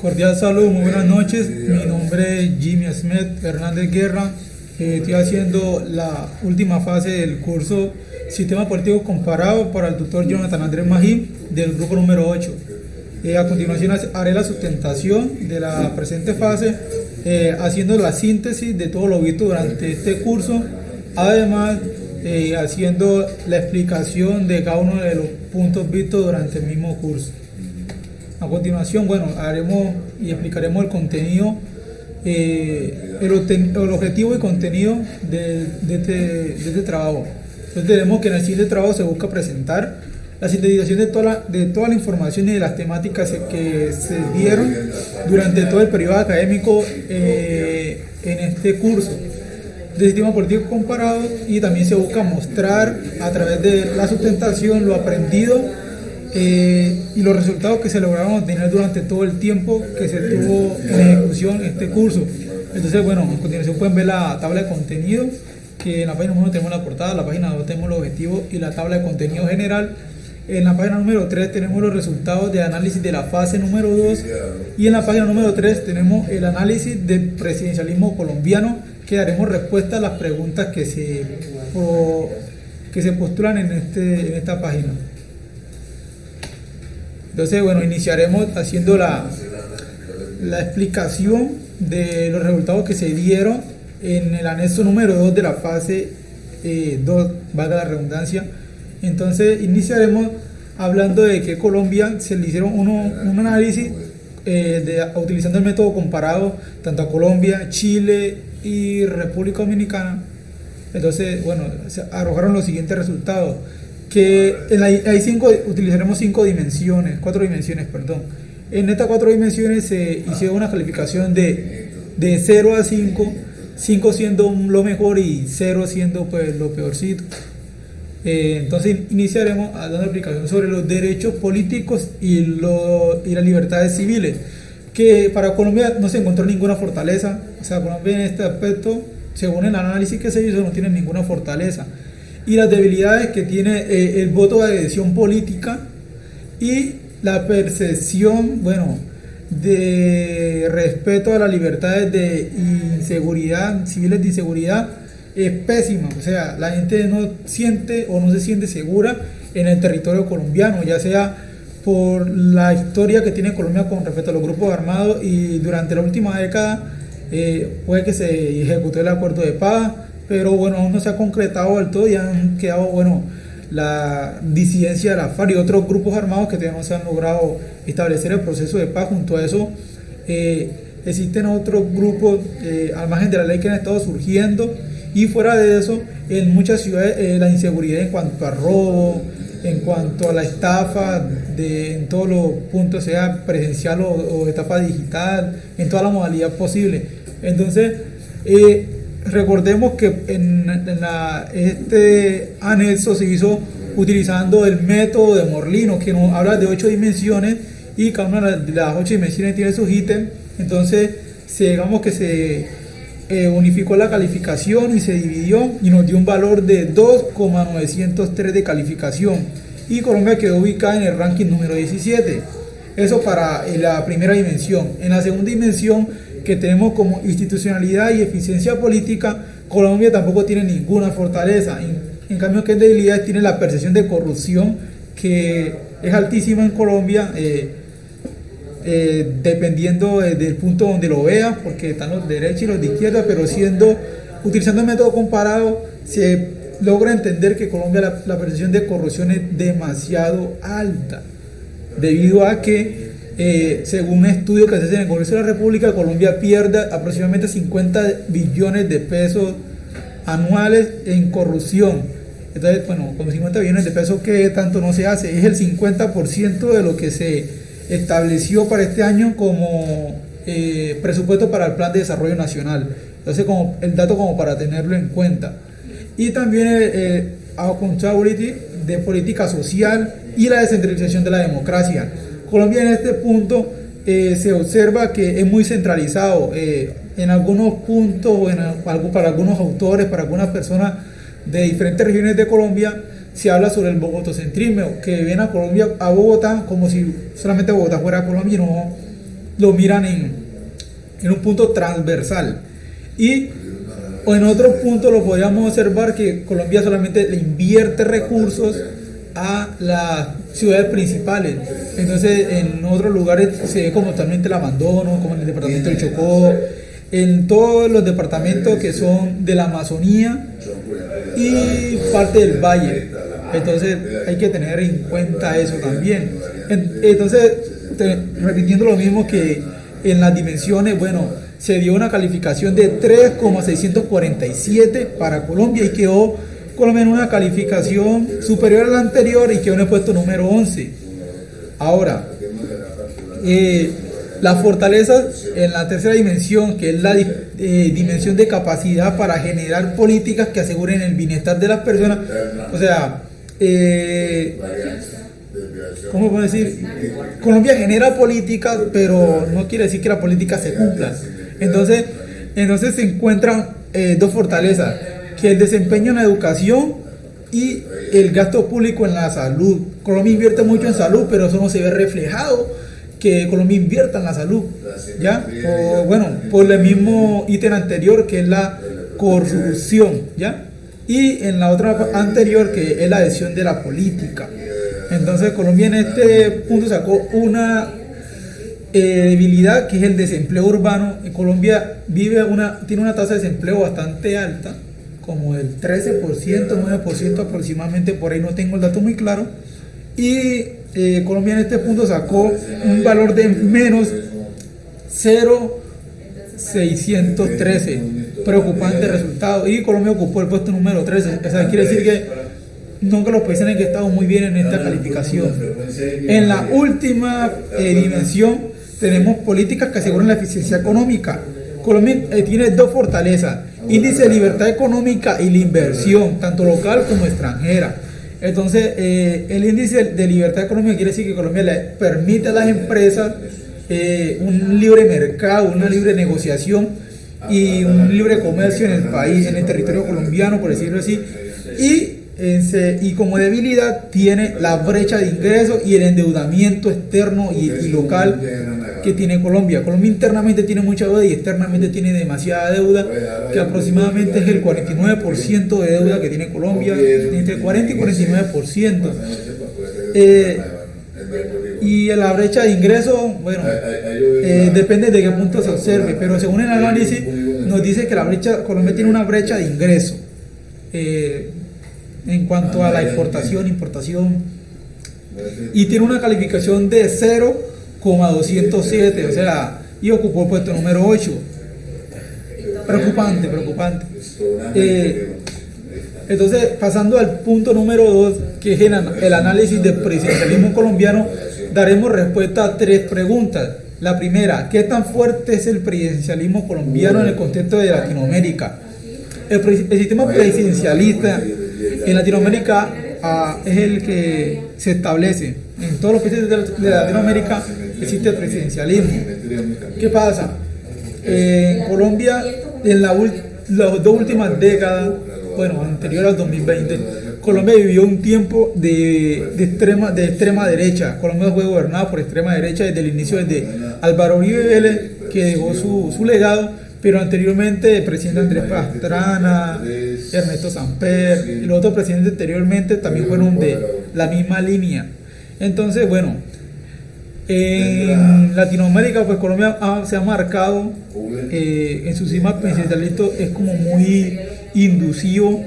Cordial saludo, muy buenas noches. Mi nombre es Jimmy Smith Hernández Guerra. Estoy haciendo la última fase del curso Sistema Político Comparado para el doctor Jonathan Andrés Magín del grupo número 8. A continuación haré la sustentación de la presente fase, haciendo la síntesis de todo lo visto durante este curso, además haciendo la explicación de cada uno de los puntos vistos durante el mismo curso. A continuación, haremos y explicaremos el contenido, el objetivo y contenido de este trabajo. Entonces tenemos que en el siguiente trabajo se busca presentar la sintetización de toda la información y de las temáticas que se dieron durante todo el periodo académico en este curso de sistema político comparado, y también se busca mostrar a través de la sustentación lo aprendido y los resultados que se lograron obtener durante todo el tiempo que se tuvo en ejecución este curso. Entonces, a continuación pueden ver la tabla de contenido, que en la página 1 tenemos la portada, en la página 2 tenemos los objetivos y la tabla de contenido general. En la página número 3 tenemos los resultados de análisis de la fase número 2, y en la página número 3 tenemos el análisis del presidencialismo colombiano, que daremos respuesta a las preguntas que se postulan en esta página. Entonces, iniciaremos haciendo la explicación de los resultados que se dieron en el anexo número 2 de la fase 2, valga la redundancia. Entonces, iniciaremos hablando de que Colombia se le hicieron un análisis utilizando el método comparado tanto a Colombia, Chile y República Dominicana. Entonces, se arrojaron los siguientes resultados, que utilizaremos 4 dimensiones. En estas 4 dimensiones se hicieron una calificación de 0 a 5, 5 siendo lo mejor y 0 siendo lo peorcito. Entonces iniciaremos dando explicación sobre los derechos políticos y las libertades civiles, que para Colombia no se encontró ninguna fortaleza. O sea, Colombia en este aspecto, según el análisis que se hizo, no tiene ninguna fortaleza. Y las debilidades que tiene el voto de adhesión política y la percepción, de respeto a las libertades de inseguridad, civiles de inseguridad, es pésima. O sea, la gente no siente o no se siente segura en el territorio colombiano, ya sea por la historia que tiene Colombia con respecto a los grupos armados, y durante la última década puede que se ejecutó el acuerdo de paz, pero aún no se ha concretado del todo, y han quedado la disidencia de la FARC y otros grupos armados que todavía no se han logrado establecer el proceso de paz. Junto a eso existen otros grupos al margen de la ley que han estado surgiendo, y fuera de eso en muchas ciudades la inseguridad en cuanto a robo, en cuanto a la estafa en todos los puntos, sea presencial o estafa digital, en toda la modalidad posible. Entonces recordemos que este anexo se hizo utilizando el método de Morlino, que nos habla de 8 dimensiones, y cada una de las 8 dimensiones tiene sus ítems. Entonces digamos que se unificó la calificación y se dividió, y nos dio un valor de 2,903 de calificación, y Colombia quedó ubicada en el ranking número 17. Eso para la primera dimensión. En la segunda dimensión, que tenemos como institucionalidad y eficiencia política, Colombia tampoco tiene ninguna fortaleza. En cambio, que en debilidades tiene la percepción de corrupción, que es altísima en Colombia, dependiendo del punto donde lo veas, porque están los de derecha y los de izquierda, pero utilizando el método comparado se logra entender que Colombia la percepción de corrupción es demasiado alta, debido a que según un estudio que se hace en el Congreso de la República, Colombia pierde aproximadamente 50 billones de pesos anuales en corrupción. Entonces, con 50 billones de pesos, ¿qué tanto no se hace? Es el 50% de lo que se estableció para este año como presupuesto para el Plan de Desarrollo Nacional. Entonces, como el dato como para tenerlo en cuenta. Y también accountability de política social y la descentralización de la democracia. Colombia en este punto se observa que es muy centralizado en algunos puntos, para algunos autores, para algunas personas de diferentes regiones de Colombia. Se habla sobre el bogotocentrismo, que ven a Colombia, a Bogotá, como si solamente Bogotá fuera Colombia, y no lo miran en un punto transversal. Y o en otro punto lo podríamos observar que Colombia solamente le invierte recursos a las ciudades principales. Entonces en otros lugares se ve como totalmente el abandono, como en el departamento del Chocó, en todos los departamentos que son de la Amazonía y parte del valle. Entonces hay que tener en cuenta eso también. Entonces, repitiendo lo mismo que en las dimensiones, bueno, se dio una calificación de 3,647 para Colombia y quedó Colombia en una calificación superior a la anterior y quedó en el puesto número 11. Ahora, las fortalezas en la tercera dimensión, que es la dimensión de capacidad para generar políticas que aseguren el bienestar de las personas, o sea, ¿cómo puedo decir? Colombia genera políticas, pero no quiere decir que las políticas se cumplan. Entonces se encuentran dos fortalezas, que el desempeño en la educación y el gasto público en la salud. Colombia invierte mucho en salud, pero eso no se ve reflejado que Colombia invierta en la salud, ¿ya? O bueno, por el mismo ítem anterior, que es la corrupción, ¿ya? Y en la otra anterior, que es la adhesión de la política. Entonces Colombia en este punto sacó una debilidad, que es el desempleo urbano. En Colombia tiene una tasa de desempleo bastante alta, como del 13%, 9% aproximadamente, por ahí no tengo el dato muy claro. Y Colombia en este punto sacó un valor de menos 0,613. Preocupante resultado. Y Colombia ocupó el puesto número 13. O sea, quiere decir que nunca los países en que estamos muy bien en esta calificación. En la última dimensión tenemos políticas que aseguran la eficiencia económica. Colombia tiene dos fortalezas: índice de libertad económica y la inversión, tanto local como extranjera. Entonces, el índice de libertad económica quiere decir que Colombia le permite a las empresas un libre mercado, una libre negociación y un libre comercio en el país, en el territorio colombiano, por decirlo así. Y como debilidad tiene la brecha de ingresos y el endeudamiento externo y local que tiene Colombia. Colombia internamente tiene mucha deuda y externamente tiene demasiada deuda, que aproximadamente es el 49% de deuda que tiene Colombia, entre 40 y 49%. Y la brecha de ingresos, bueno, depende de qué punto se observe, pero según el análisis nos dice que Colombia tiene una brecha de ingreso en cuanto a la importación, y tiene una calificación de 0,207, o sea, y ocupó el puesto número 8. Preocupante. Entonces, pasando al punto número 2, que es el análisis del presidencialismo colombiano, daremos respuesta a 3 preguntas. La primera: ¿qué tan fuerte es el presidencialismo colombiano en el contexto de Latinoamérica? El sistema presidencialista en Latinoamérica es el que se establece. En todos los países de Latinoamérica existe el presidencialismo. ¿Qué pasa? En Colombia, en las 2 últimas décadas, bueno, anterior al 2020, Colombia vivió un tiempo de extrema derecha. Colombia fue gobernada por extrema derecha desde el inicio, desde Álvaro Uribe Vélez, que dejó su legado, pero anteriormente el presidente Andrés Pastrana, Ernesto Samper y los otros presidentes anteriormente también fueron de la misma línea. Entonces, bueno, en Latinoamérica, pues Colombia se ha marcado en su sistema presidencialista, es como muy inducivo,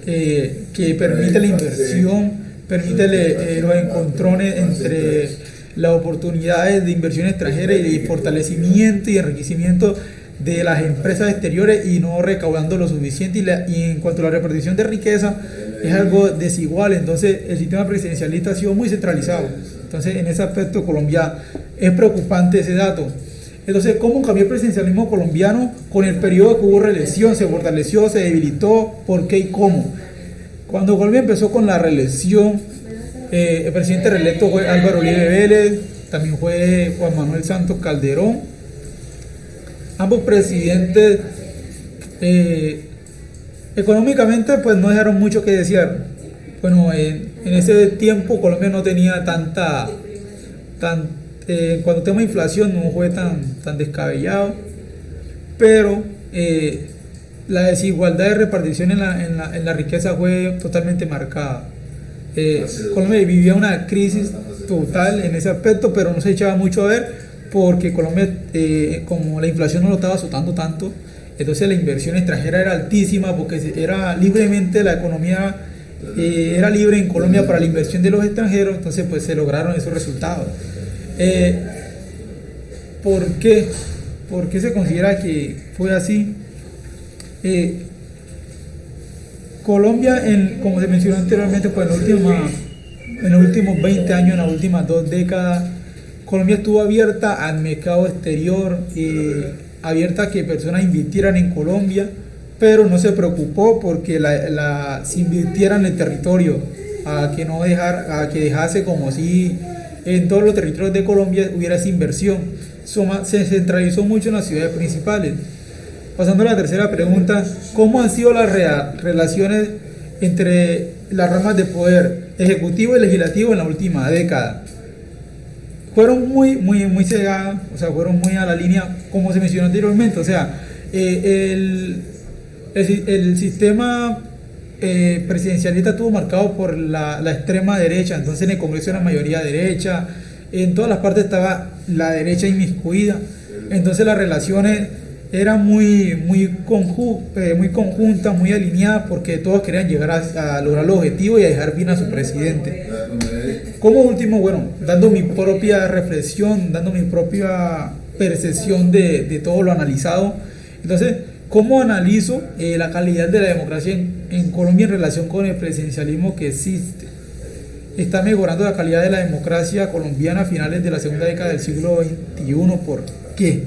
que permite la inversión, permite los encontrones entre las oportunidades de inversión extranjera y de fortalecimiento y enriquecimiento de las empresas exteriores, y no recaudando lo suficiente, y en cuanto a la repartición de riqueza es algo desigual. Entonces el sistema presidencialista ha sido muy centralizado. Entonces en ese aspecto Colombia es preocupante ese dato. Entonces, ¿cómo cambió el presidencialismo colombiano con el periodo que hubo reelección? ¿Se fortaleció, se debilitó? ¿Por qué y cómo? Cuando Colombia empezó con la reelección, el presidente reelecto fue Álvaro Uribe Vélez, también fue Juan Manuel Santos Calderón. Ambos presidentes económicamente pues no dejaron mucho que desear. Bueno, en ese tiempo Colombia no tenía tanta cuando tema de inflación no fue tan descabellado, pero la desigualdad de repartición en la riqueza fue totalmente marcada. Colombia vivía una crisis total en ese aspecto, pero no se echaba mucho a ver porque Colombia, como la inflación no lo estaba azotando tanto, entonces la inversión extranjera era altísima porque era libremente la economía era libre en Colombia para la inversión de los extranjeros, entonces pues se lograron esos resultados. ¿Por qué? ¿Por qué se considera que fue así? Colombia, como se mencionó anteriormente, pues en los últimos 20 años, en las últimas 2 décadas, Colombia estuvo abierta al mercado exterior, abierta a que personas invirtieran en Colombia, pero no se preocupó porque se invirtiera en el territorio, a que dejase como si en todos los territorios de Colombia hubiera esa inversión. Se centralizó mucho en las ciudades principales. Pasando a la tercera pregunta, ¿cómo han sido las relaciones entre las ramas de poder ejecutivo y legislativo en la última década? Fueron muy cegadas, o sea, fueron muy a la línea, como se mencionó anteriormente, o sea, el sistema presidencialista estuvo marcado por la extrema derecha, entonces en el Congreso era mayoría derecha, en todas las partes estaba la derecha inmiscuida, entonces las relaciones eran muy conjuntas, muy alineadas, porque todos querían llegar a lograr los objetivos y a dejar bien a su presidente. Como último, bueno, dando mi propia reflexión, dando mi propia percepción de todo lo analizado, entonces, ¿cómo analizo la calidad de la democracia en Colombia en relación con el presidencialismo que existe? Está mejorando la calidad de la democracia colombiana a finales de la segunda década del siglo XXI. ¿Por qué?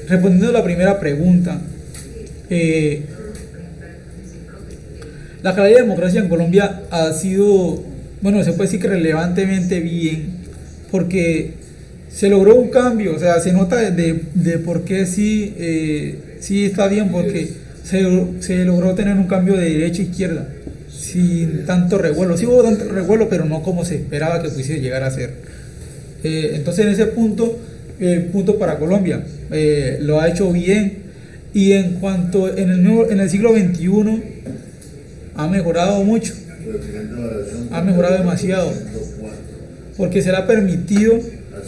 Respondiendo a la primera pregunta, la calidad de democracia en Colombia ha sido, bueno, se puede decir que relevantemente bien, porque se logró un cambio, o sea, se nota de por qué sí está bien, porque se logró tener un cambio de derecha a izquierda, sin tanto revuelo. Sí hubo tanto revuelo, pero no como se esperaba que pudiese llegar a ser. Entonces, en ese punto para Colombia, lo ha hecho bien. Y en cuanto en el siglo XXI, ha mejorado mucho, ha mejorado demasiado, porque se le ha permitido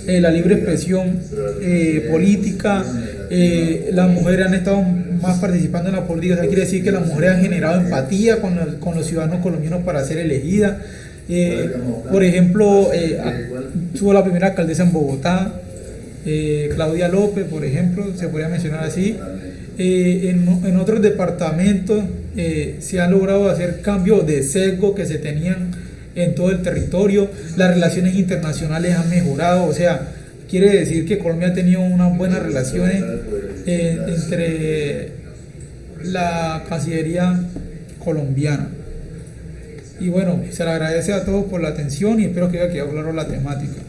la libre expresión política. Las mujeres han estado más participando en la política, o sea, quiere decir que las mujeres han generado empatía con los ciudadanos colombianos para ser elegidas. Por ejemplo, tuvo la primera alcaldesa en Bogotá, Claudia López, por ejemplo, se podría mencionar así. En otros departamentos se han logrado hacer cambios de sesgo que se tenían en todo el territorio. Las relaciones internacionales han mejorado, o sea, quiere decir que Colombia ha tenido unas buenas relaciones entre la Cancillería colombiana. Y bueno, se le agradece a todos por la atención y espero que haya quedado claro la temática.